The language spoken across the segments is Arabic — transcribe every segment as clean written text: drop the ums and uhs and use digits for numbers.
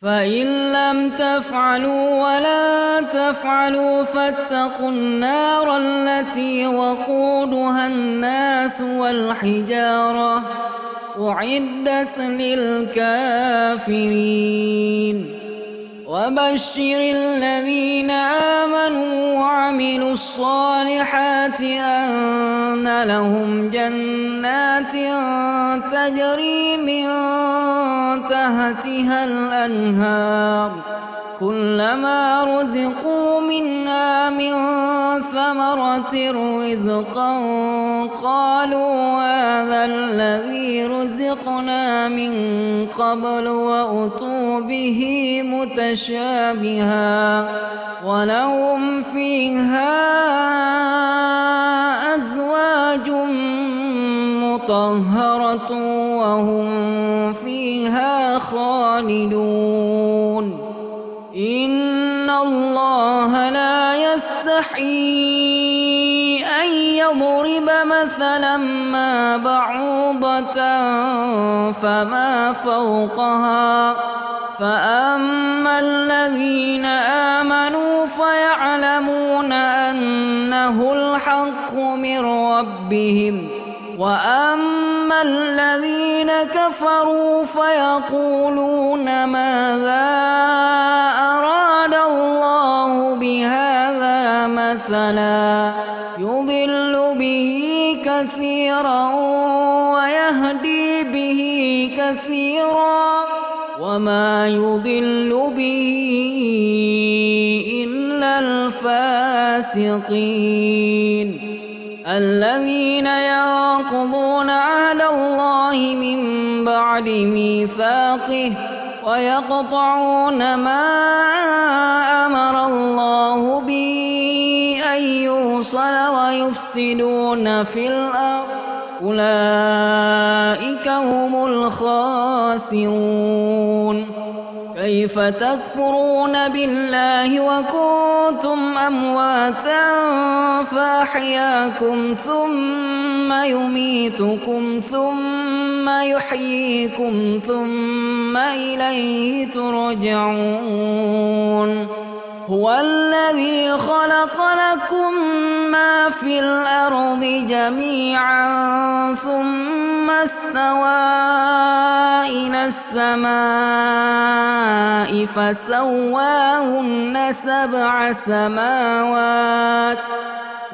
فإن لم تفعلوا ولا تفعلوا فاتقوا النار التي وقودها الناس والحجارة أعدت للكافرين. وبشر الذين آمنوا وعملوا الصالحات أن لهم جنات تجري من تحتها الأنهار كلما رزقوا منها من ثمرة رزقا قالوا هذا الذي رزقنا من قبل وأتوا به متشابها ولهم فيها أزواج مطهرة وهم فيها خالدون. إن الله لا يستحيي أن يضرب مثلا ما بعوضة فما فوقها فأما الذين آمنوا فيعلمون أنه الحق من ربهم وأما الذين كفروا فيقولون ماذا أراد الله بهذا مثلا يضل به كثيرا ويهدي به كثيرا وما يضل به إلا الفاسقين الذين ينقضون عهد الله من بعد ميثاقه ويقطعون ما أمر الله به أن يوصل ويفسدون في الأرض أولئك هم الخاسرون. كيف تكفرون بالله وكنتم أمواتا فأحياكم ثم يميتكم ثم يحييكم ثم إليه ترجعون. هو الذي خلق لكم ما في الأرض جميعا ثم استوى إلى السماء فسواهن 7 سماوات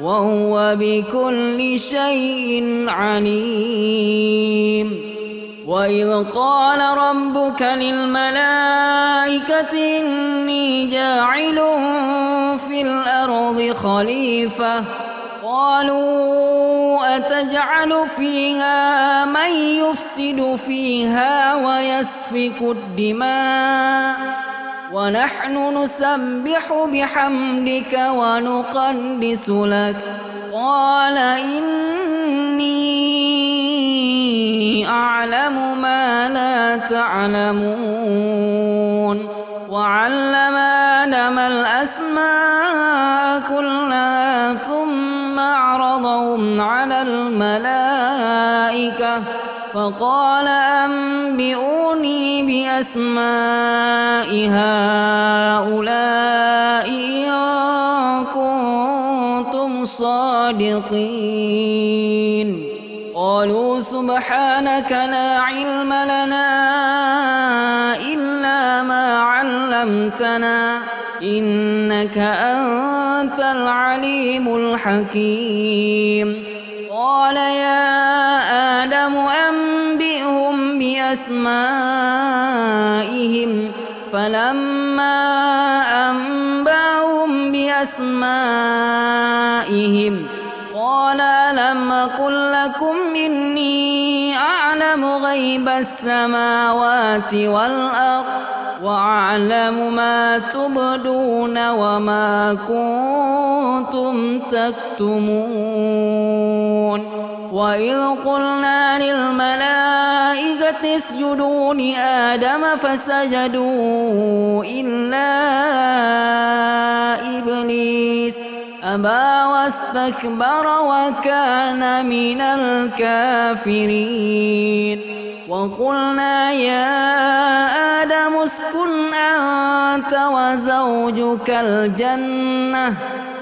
وهو بكل شيء عليم. وإذ قال ربك للملائكة إني جاعل في الأرض خليفة قالوا أتجعل فيها من يفسد فيها ويسفك الدماء ونحن نسبح بحمدك ونقدس لك قال إني أعلم ما لا تعلمون. وعلم آدم الأسماء كلها ثم عرضهم على الملائكة فقال أنبئوني بأسماء هؤلاء إن كنتم صادقين. قالوا سبحانك لا علم لنا إلا ما علمتنا إنك أنت العليم الحكيم. قال يا آدم أنبئهم بأسمائهم فلما أنبأهم بأسمائهم قال ألم أقل لكم إني أعلم غيب السماوات والأرض وأعلم ما تبدون وما كنتم تكتمون. وإذ قلنا للملائكة اسجدوا لآدم فسجدوا إلا إبليس أبى واستكبر وكان من الكافرين. وقلنا يا آدم اسكن أنت وزوجك الجنة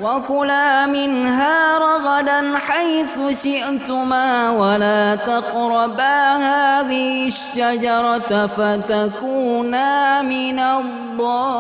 وكلا منها رغدا حيث شئتما ولا تقربا هذه الشجرة فتكونا من الظالمين.